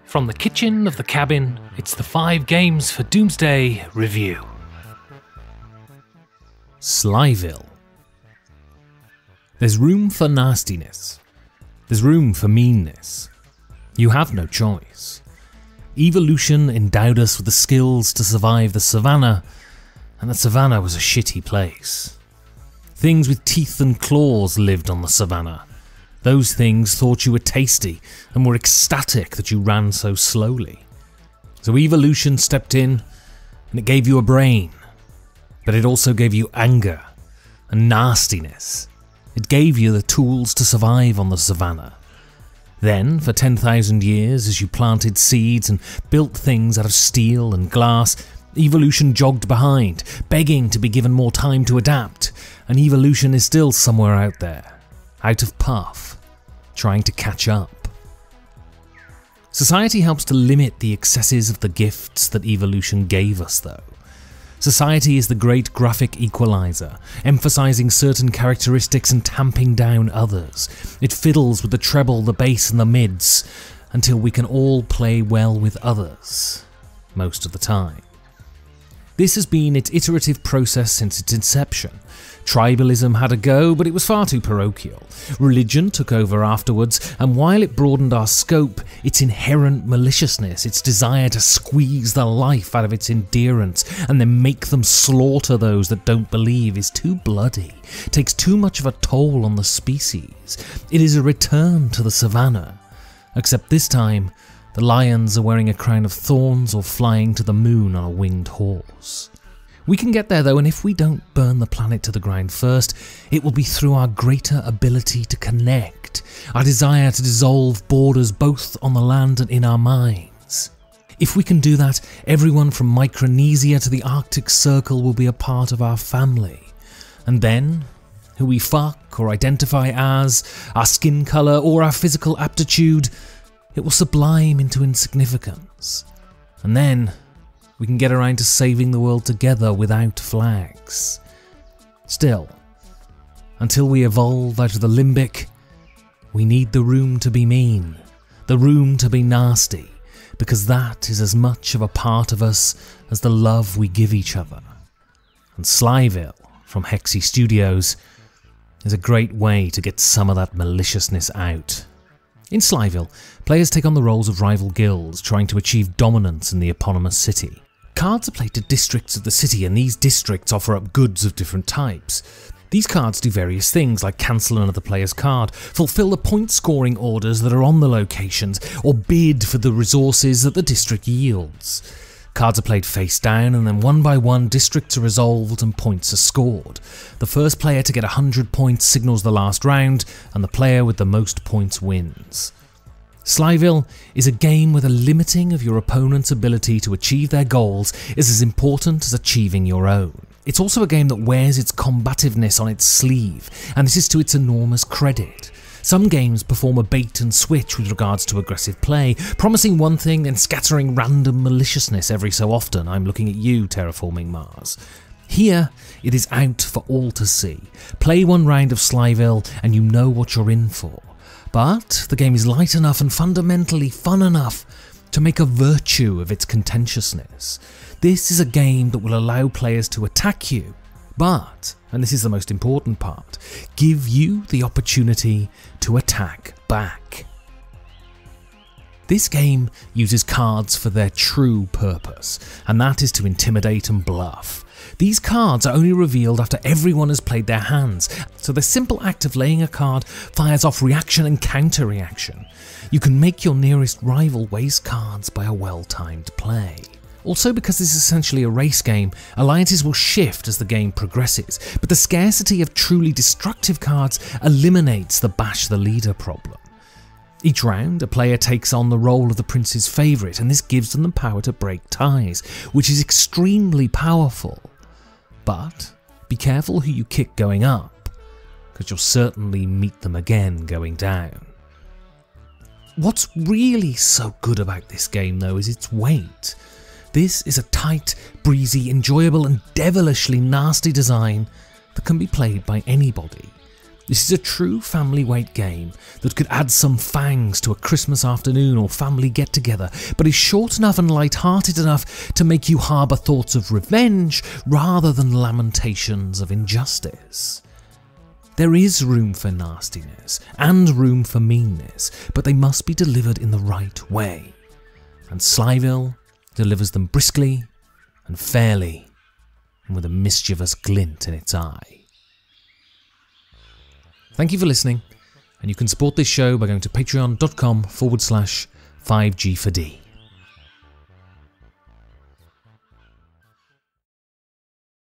From the kitchen of the cabin, it's the 5 Games for Doomsday review. Slyville. There's room for nastiness. There's room for meanness. You have no choice. Evolution endowed us with the skills to survive the savannah, and the savannah was a shitty place. Things with teeth and claws lived on the savannah. Those things thought you were tasty and were ecstatic that you ran so slowly. So evolution stepped in and it gave you a brain, but it also gave you anger and nastiness. It gave you the tools to survive on the savannah. Then, for 10,000 years, as you planted seeds and built things out of steel and glass, evolution jogged behind, begging to be given more time to adapt, and evolution is still somewhere out there, out of puff, trying to catch up. Society helps to limit the excesses of the gifts that evolution gave us, though. Society is the great graphic equalizer, emphasizing certain characteristics and tamping down others. It fiddles with the treble, the bass and the mids, until we can all play well with others, most of the time. This has been its iterative process since its inception. Tribalism had a go, but it was far too parochial. Religion took over afterwards, and while it broadened our scope, its inherent maliciousness, its desire to squeeze the life out of its adherents and then make them slaughter those that don't believe is too bloody, takes too much of a toll on the species. It is a return to the savannah, except this time, the lions are wearing a crown of thorns or flying to the moon on a winged horse. We can get there though, and if we don't burn the planet to the ground first, it will be through our greater ability to connect, our desire to dissolve borders both on the land and in our minds. If we can do that, everyone from Micronesia to the Arctic Circle will be a part of our family. And then, who we fuck or identify as, our skin colour or our physical aptitude, it will sublime into insignificance. And then, we can get around to saving the world together without flags. Still, until we evolve out of the limbic, we need the room to be mean, the room to be nasty, because that is as much of a part of us as the love we give each other. And Slyville, from Hexy Studios, is a great way to get some of that maliciousness out. In Slyville, players take on the roles of rival guilds trying to achieve dominance in the eponymous city. Cards are played to districts of the city, and these districts offer up goods of different types. These cards do various things like cancel another player's card, fulfill the point scoring orders that are on the locations, or bid for the resources that the district yields. Cards are played face down, and then one by one districts are resolved and points are scored. The first player to get 100 points signals the last round, and the player with the most points wins. Slyville is a game where the limiting of your opponent's ability to achieve their goals is as important as achieving your own. It's also a game that wears its combativeness on its sleeve, and this is to its enormous credit. Some games perform a bait and switch with regards to aggressive play, promising one thing and scattering random maliciousness every so often. I'm looking at you, Terraforming Mars. Here, it is out for all to see. Play one round of Slyville and you know what you're in for. But the game is light enough and fundamentally fun enough to make a virtue of its contentiousness. This is a game that will allow players to attack you, but, and this is the most important part, give you the opportunity to attack back. This game uses cards for their true purpose, and that is to intimidate and bluff. These cards are only revealed after everyone has played their hands, so the simple act of laying a card fires off reaction and counter-reaction. You can make your nearest rival waste cards by a well-timed play. Also, because this is essentially a race game, alliances will shift as the game progresses, but the scarcity of truly destructive cards eliminates the bash the leader problem. Each round, a player takes on the role of the prince's favourite, and this gives them the power to break ties, which is extremely powerful. But be careful who you kick going up, because you'll certainly meet them again going down. What's really so good about this game though is its weight. This is a tight, breezy, enjoyable and devilishly nasty design that can be played by anybody. This is a true family weight game that could add some fangs to a Christmas afternoon or family get-together, but is short enough and light-hearted enough to make you harbour thoughts of revenge rather than lamentations of injustice. There is room for nastiness and room for meanness, but they must be delivered in the right way. And Slyville delivers them briskly and fairly, and with a mischievous glint in its eye. Thank you for listening, and you can support this show by going to patreon.com/5G4D.